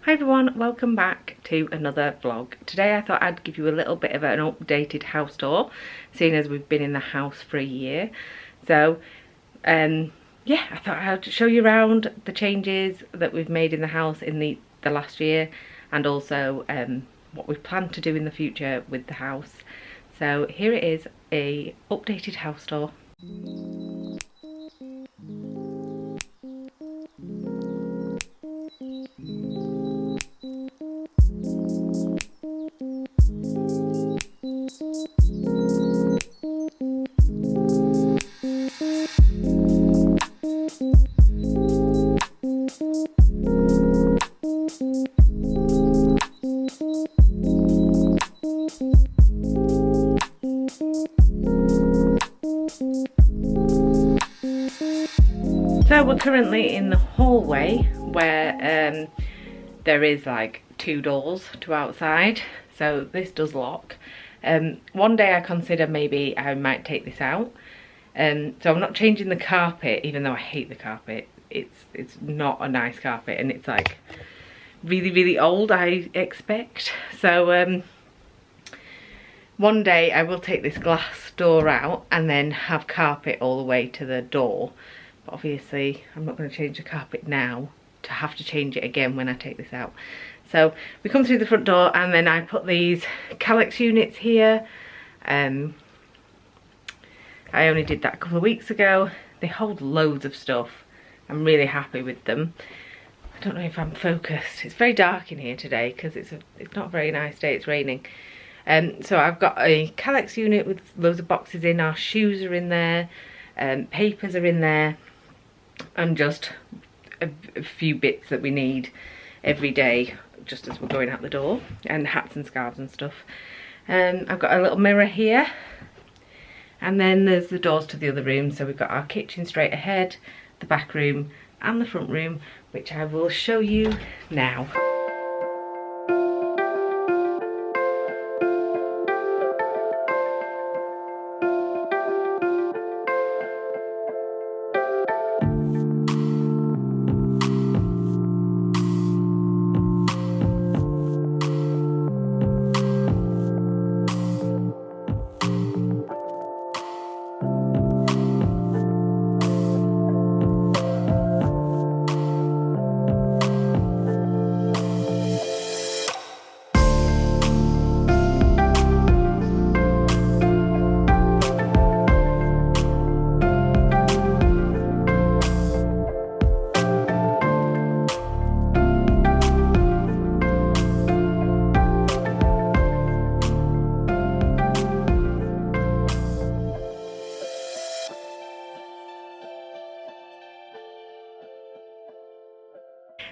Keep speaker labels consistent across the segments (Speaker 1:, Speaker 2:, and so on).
Speaker 1: Hi everyone, welcome back to another vlog. Today I thought I'd give you a little bit of an updated house tour, seeing as we've been in the house for a year. So yeah, I thought I'd show you around the changes that we've made in the house in the last year, and also what we plan to do in the future with the house. So here it is, a updated house tour. So we're currently in the hallway where there is like 2 doors to outside, so this does lock. One day I consider maybe I might take this out. So I'm not changing the carpet, even though I hate the carpet. It's not a nice carpet, and it's like really old, I expect. So one day I will take this glass door out and then have carpet all the way to the door. But obviously I'm not going to change the carpet now to have to change it again when I take this out. So we come through the front door, and then I put these Calyx units here. I only did that a couple of weeks ago. They hold loads of stuff. I'm really happy with them. I don't know if I'm focused. It's very dark in here today because it's not a very nice day, it's raining. So I've got a Calyx unit with loads of boxes in. Our shoes are in there, papers are in there, and just a few bits that we need every day just as we're going out the door, and hats and scarves and stuff. I've got a little mirror here, and then there's the doors to the other rooms. So we've got our kitchen straight ahead, the back room and the front room, which I will show you now.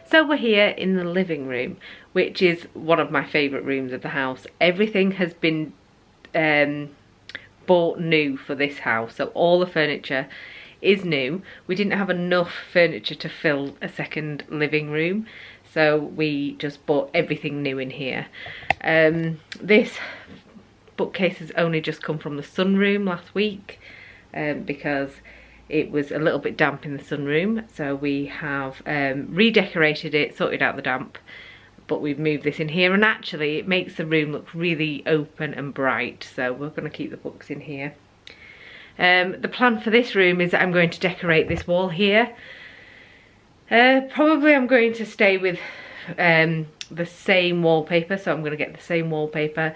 Speaker 1: So we're here in the living room, which is one of my favourite rooms of the house. Everything has been bought new for this house, so all the furniture is new. We didn't have enough furniture to fill a second living room, so we just bought everything new in here. This bookcase has only just come from the sunroom last week because it was a little bit damp in the sunroom, so we have redecorated it, sorted out the damp, but we've moved this in here, and actually it makes the room look really open and bright, so we're going to keep the books in here. The plan for this room is that I'm going to decorate this wall here. Probably I'm going to stay with the same wallpaper, so I'm going to get the same wallpaper,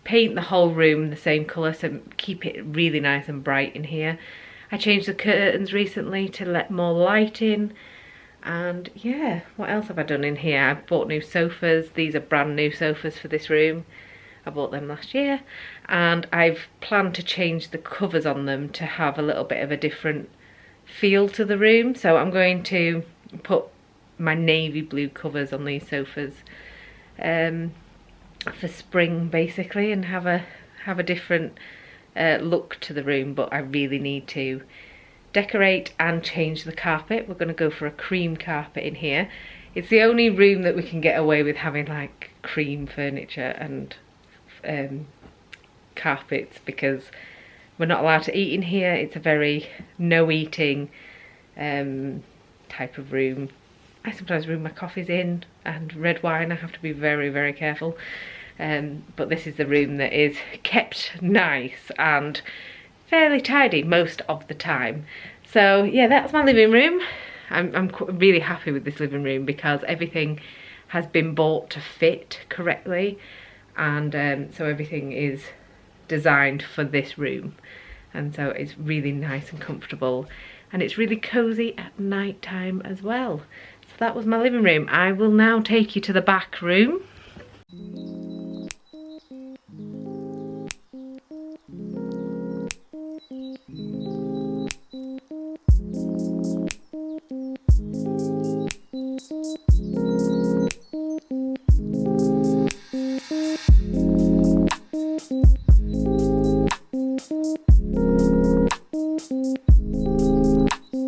Speaker 1: paint the whole room the same colour, so keep it really nice and bright in here. I changed the curtains recently to let more light in, and yeah, what else have I done in here? I've bought new sofas. These are brand new sofas for this room. I bought them last year, and I've planned to change the covers on them to have a little bit of a different feel to the room. So I'm going to put my navy blue covers on these sofas for spring basically, and have a different look to the room. But I really need to decorate and change the carpet. We're going to go for a cream carpet in here. It's the only room that we can get away with having like cream furniture and carpets, because we're not allowed to eat in here. It's a very no eating type of room. I sometimes bring my coffees in. and red wine. I have to be very, very careful. But this is the room that is kept nice and fairly tidy most of the time. So yeah, that's my living room. I'm really happy with this living room because everything has been bought to fit correctly, and so everything is designed for this room, and so it's really nice and comfortable, and it's really cozy at night time as well. So that was my living room. I will now take you to the back room.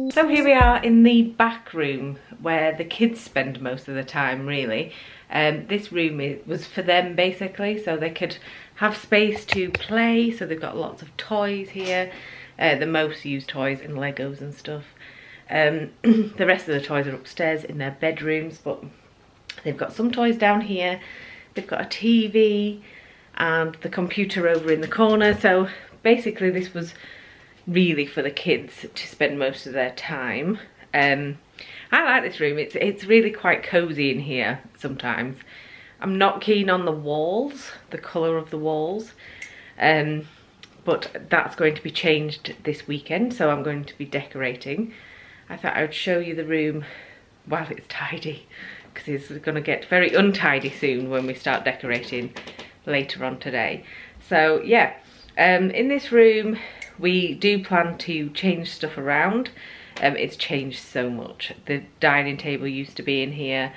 Speaker 1: So here we are in the back room where the kids spend most of the time, really. This room was for them basically, so they could have space to play. So they've got lots of toys here, the most used toys and Legos and stuff. The rest of the toys are upstairs in their bedrooms, but they've got some toys down here. They've got a TV and the computer over in the corner. So basically this was really for the kids to spend most of their time. I like this room. It's really quite cozy in here sometimes. I'm not keen on the walls, the colour of the walls, but that's going to be changed this weekend, so I'm going to be decorating. I thought I would show you the room while it's tidy, because it's going to get very untidy soon when we start decorating later on today. So yeah, in this room we do plan to change stuff around. It's changed so much. The dining table used to be in here.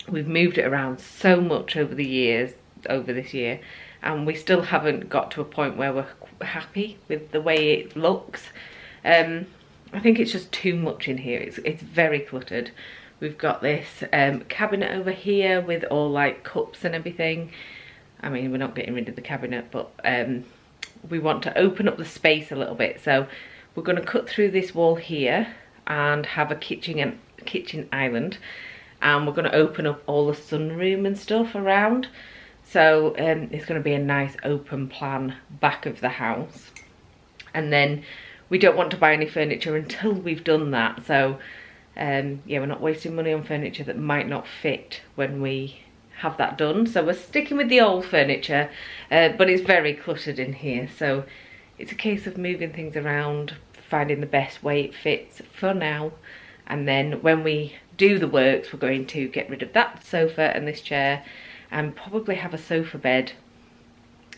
Speaker 1: We've moved it around so much over the years, over this year, and we still haven't got to a point where we're happy with the way it looks. I think it's just too much in here. It's very cluttered. We've got this cabinet over here with all like cups and everything. I mean, we're not getting rid of the cabinet, but we want to open up the space a little bit. So we're going to cut through this wall here and have a kitchen island, and we're going to open up all the sunroom and stuff around. So it's going to be a nice open plan back of the house, and then we don't want to buy any furniture until we've done that. So yeah, we're not wasting money on furniture that might not fit when we have that done. So we're sticking with the old furniture, but it's very cluttered in here, so it's a case of moving things around, finding the best way it fits for now, and then when we do the works we're going to get rid of that sofa and this chair and probably have a sofa bed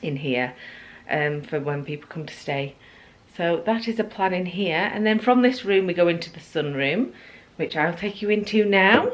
Speaker 1: in here for when people come to stay. So that is a plan in here, and then from this room we go into the sunroom, which I'll take you into now.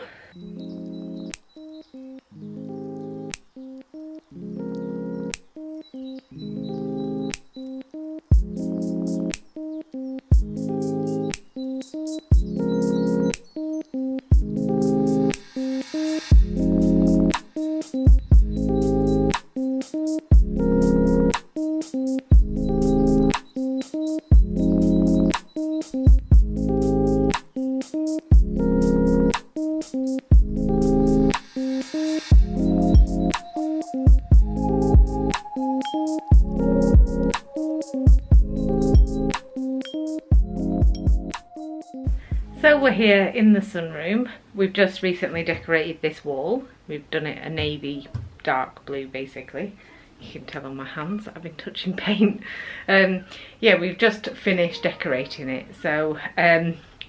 Speaker 1: So we're here in the sunroom. We've just recently decorated this wall. We've done it a navy dark blue basically. You can tell on my hands I've been touching paint. Yeah, we've just finished decorating it. So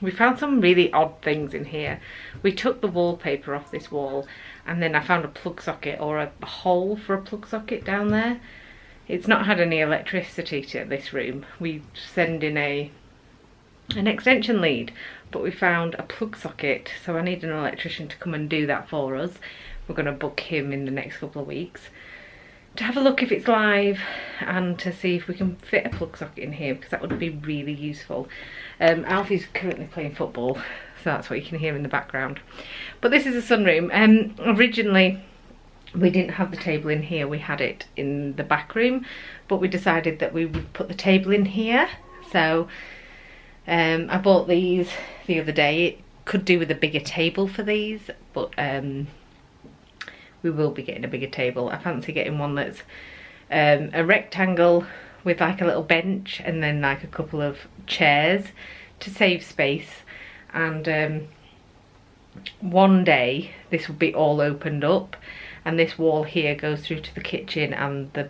Speaker 1: we found some really odd things in here. We took the wallpaper off this wall, and then I found a plug socket, or a hole for a plug socket down there. It's not had any electricity to this room. We send in an extension lead, but we found a plug socket, so I need an electrician to come and do that for us. We're going to book him in the next couple of weeks to have a look if it's live and to see if we can fit a plug socket in here, because that would be really useful. Alfie's currently playing football, so that's what you can hear in the background. But this is a sunroom. Originally we didn't have the table in here, we had it in the back room, but we decided that we would put the table in here. So I bought these the other day. It could do with a bigger table for these, but we will be getting a bigger table. I fancy getting one that's a rectangle with like a little bench and then like a couple of chairs to save space. And one day this will be all opened up, and this wall here goes through to the kitchen and the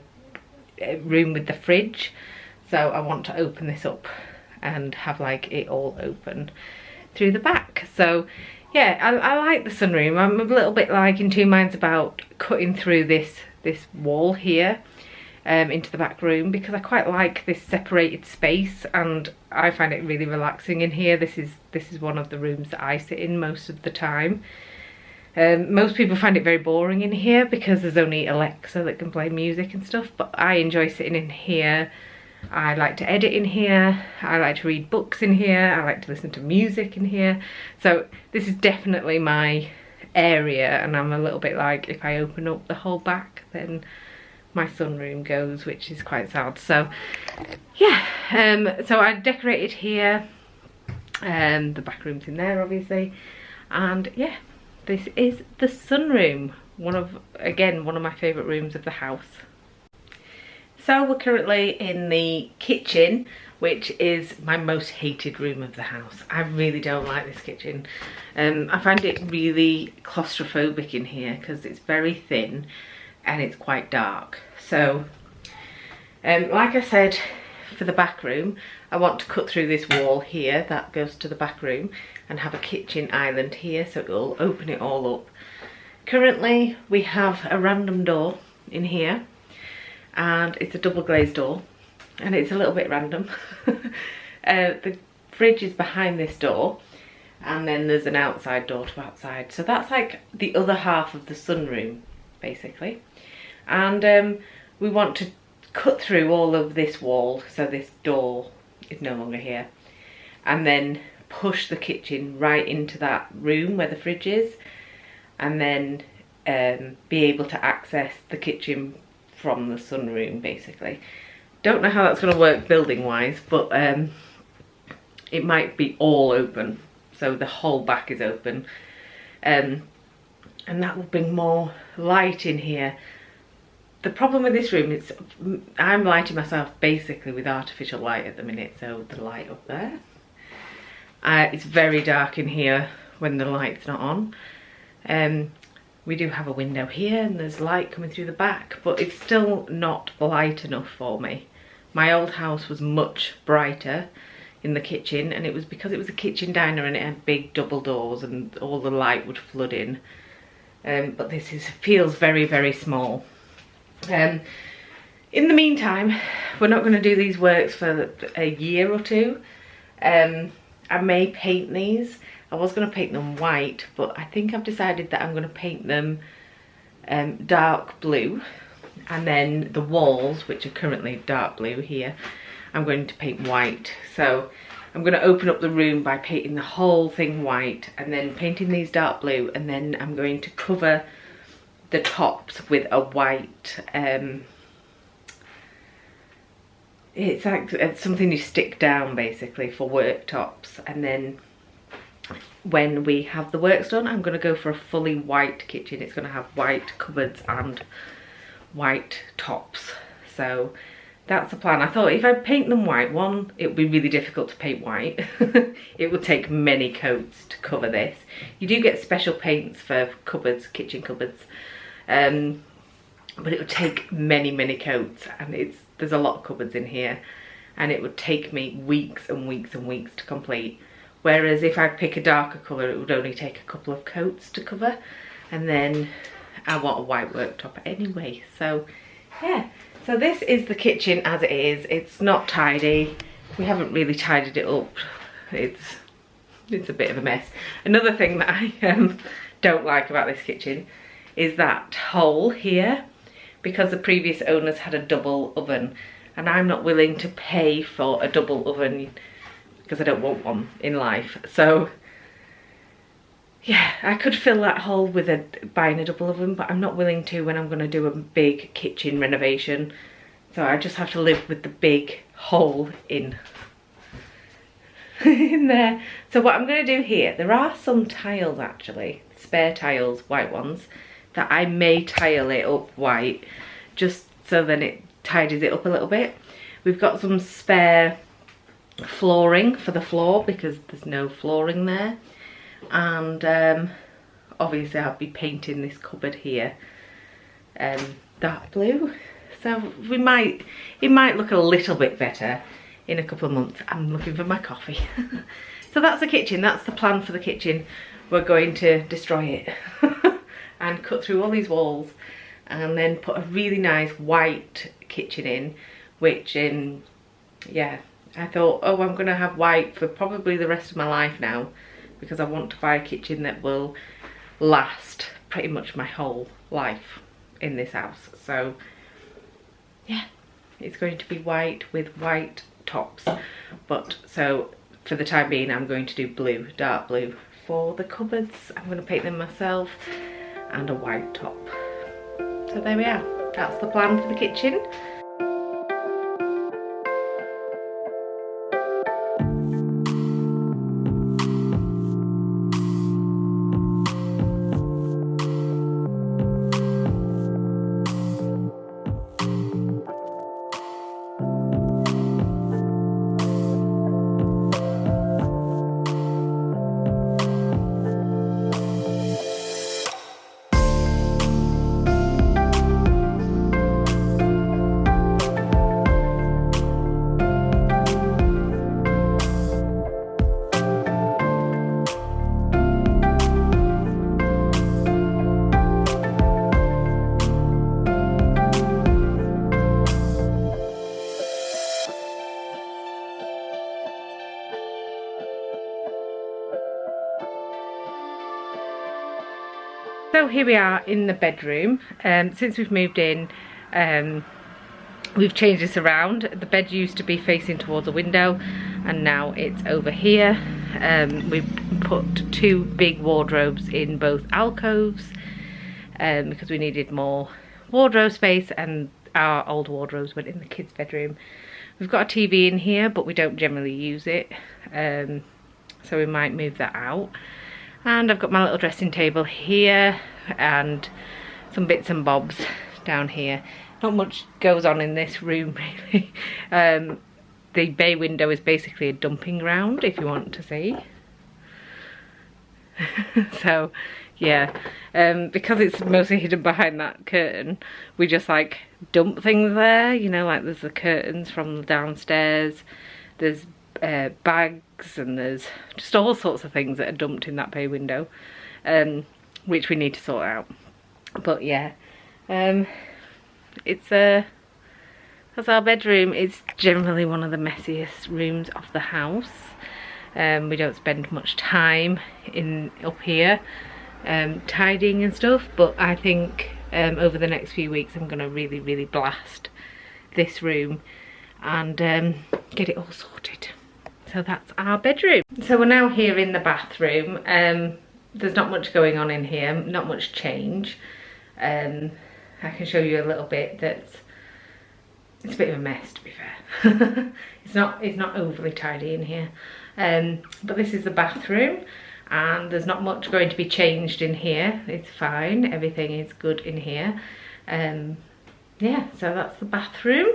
Speaker 1: room with the fridge. So I want to open this up and have like it all open through the back. So yeah, I like the sunroom. I'm a little bit like in two minds about cutting through this wall here into the back room, because I quite like this separated space and I find it really relaxing in here. This is one of the rooms that I sit in most of the time. Most people find it very boring in here because there's only Alexa that can play music and stuff, but I enjoy sitting in here. I like to edit in here, I like to read books in here, I like to listen to music in here. So this is definitely my area, and I'm a little bit like, if I open up the whole back then my sunroom goes, which is quite sad. So yeah, so I decorated here, the back room's in there obviously, and yeah, this is the sunroom, one of my favourite rooms of the house. So we're currently in the kitchen, which is my most hated room of the house. I really don't like this kitchen. I find it really claustrophobic in here because it's very thin and it's quite dark. So like I said, for the back room, I want to cut through this wall here that goes to the back room and have a kitchen island here, so it will open it all up. Currently we have a random door in here, and it's a double glazed door, and it's a little bit random. The fridge is behind this door, and then there's an outside door to outside, so that's like the other half of the sunroom basically. And we want to cut through all of this wall so this door is no longer here, and then push the kitchen right into that room where the fridge is, and then be able to access the kitchen from the sunroom basically. Don't know how that's going to work building wise, but it might be all open, so the whole back is open, and that will bring more light in here. The problem with this room is I'm lighting myself basically with artificial light at the minute, so the light up there, it's very dark in here when the light's not on. We do have a window here and there's light coming through the back, but it's still not light enough for me. My old house was much brighter in the kitchen, and it was because it was a kitchen diner and it had big double doors and all the light would flood in. But this feels very, very small. In the meantime, we're not going to do these works for a year or two. I may paint these. I was going to paint them white, but I think I've decided that I'm going to paint them dark blue, and then the walls, which are currently dark blue here, I'm going to paint white. So I'm going to open up the room by painting the whole thing white and then painting these dark blue, and then I'm going to cover the tops with a white, it's like it's something you stick down basically for worktops, and then when we have the works done, I'm going to go for a fully white kitchen. It's going to have white cupboards and white tops. So that's the plan. I thought if I paint them white, one, it would be really difficult to paint white. It would take many coats to cover this. You do get special paints for cupboards, kitchen cupboards, but it would take many, many coats, and there's a lot of cupboards in here, and it would take me weeks and weeks and weeks to complete. Whereas if I pick a darker colour, it would only take a couple of coats to cover, and then I want a white worktop anyway. So yeah, so this is the kitchen as it is. It's not tidy. We haven't really tidied it up. It's a bit of a mess. Another thing that I don't like about this kitchen is that hole here, because the previous owners had a double oven, and I'm not willing to pay for a double oven because I don't want one in life. So yeah, I could fill that hole with buying a double oven, but I'm not willing to when I'm going to do a big kitchen renovation. So I just have to live with the big hole in. in there. So what I'm going to do here, there are some tiles actually, spare tiles, white ones, that I may tile it up white, just so then it tidies it up a little bit. We've got some spare flooring for the floor because there's no flooring there. And obviously I'll be painting this cupboard here dark blue. So it might look a little bit better in a couple of months. I'm looking for my coffee. So that's the kitchen, that's the plan for the kitchen. We're going to destroy it and cut through all these walls and then put a really nice white kitchen in, which yeah, I thought, oh, I'm gonna have white for probably the rest of my life now, because I want to buy a kitchen that will last pretty much my whole life in this house. So yeah, it's going to be white with white tops, but so for the time being I'm going to do blue, dark blue for the cupboards. I'm going to paint them myself, and a white top. So there we are, that's the plan for the kitchen. So here we are in the bedroom. Since we've moved in, we've changed this around. The bed used to be facing towards a window and now it's over here. We've put two big wardrobes in both alcoves because we needed more wardrobe space, and our old wardrobes went in the kids' bedroom. We've got a TV in here, but we don't generally use it, so we might move that out. And I've got my little dressing table here and some bits and bobs down here. Not much goes on in this room really. The bay window is basically a dumping ground, if you want to see. So yeah, because it's mostly hidden behind that curtain, we just like dump things there, you know, like there's the curtains from the downstairs, there's bags, and there's just all sorts of things that are dumped in that bay window, which we need to sort out. But yeah, it's that's our bedroom. It's generally one of the messiest rooms of the house. We don't spend much time up here tidying and stuff, but I think over the next few weeks I'm gonna really blast this room and get it all sorted. So that's our bedroom. So we're now here in the bathroom. There's not much going on in here, not much change. I can show you a little bit. It's a bit of a mess, to be fair. It's not overly tidy in here. But this is the bathroom, and there's not much going to be changed in here. It's fine, everything is good in here. Yeah, so that's the bathroom.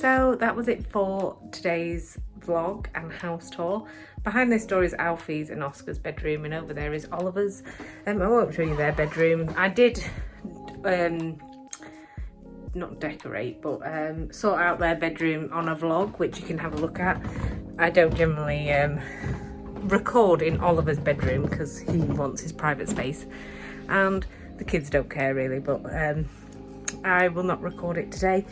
Speaker 1: So that was it for today's vlog and house tour. Behind this door is Alfie's and Oscar's bedroom, and over there is Oliver's. I won't show you their bedroom. I did not decorate, but sort out their bedroom on a vlog, which you can have a look at. I don't generally record in Oliver's bedroom because he wants his private space, and the kids don't care really, but I will not record it today.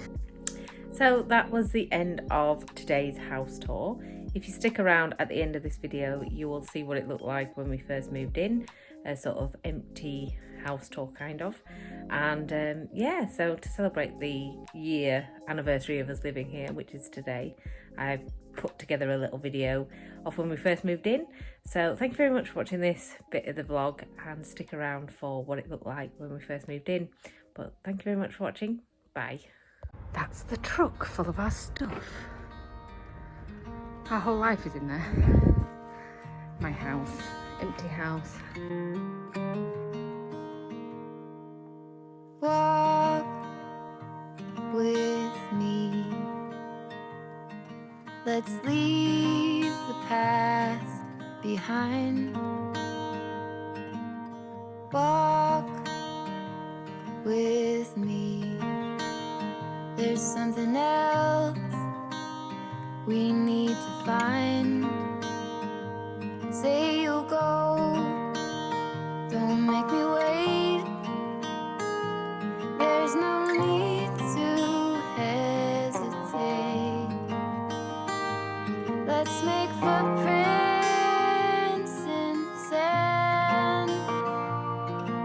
Speaker 1: So that was the end of today's house tour. If you stick around at the end of this video, you will see what it looked like when we first moved in, a sort of empty house tour kind of. And yeah, so to celebrate the year anniversary of us living here, which is today, I've put together a little video of when we first moved in. So thank you very much for watching this bit of the vlog, and stick around for what it looked like when we first moved in. But thank you very much for watching. Bye. That's the truck full of our stuff. Our whole life is in there. My house, empty house.
Speaker 2: Walk with me. Let's leave the past behind. Walk with me. There's something else we need to find. Say you'll go, don't make me wait. There's no need to hesitate. Let's make footprints in the sand.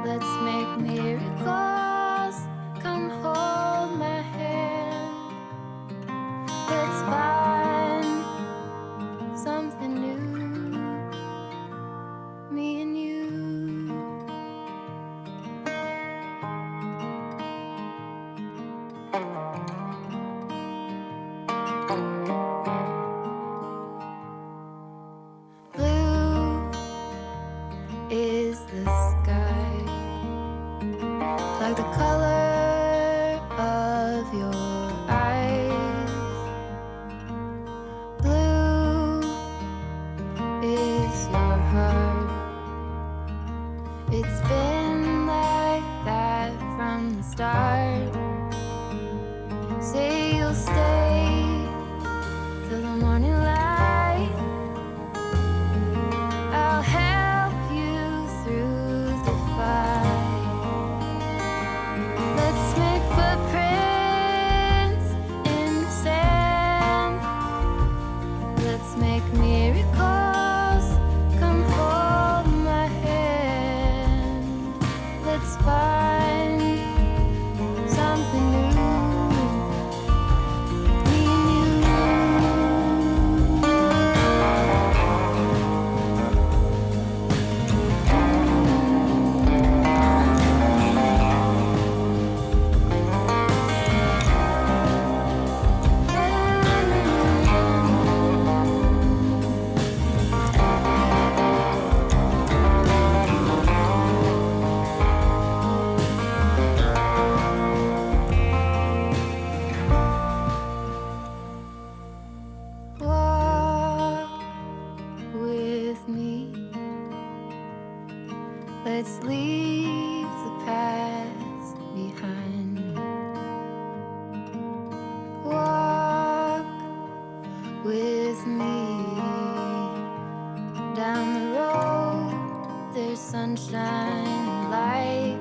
Speaker 2: Let's make miracles. Come hold my hand. Let's find something new, me and you. Blue is the sky, like the color of your eyes. Blue is your heart. It's been like that from the start. Say you'll stay till the morning light. I'll help you through the fight. Let's make footprints in the sand. Let's make miracles. Come hold my hand. Let's find something new, me and you. Walk with me. Let's leave the past behind. Walk with me. Down the road, there's sunshine and light.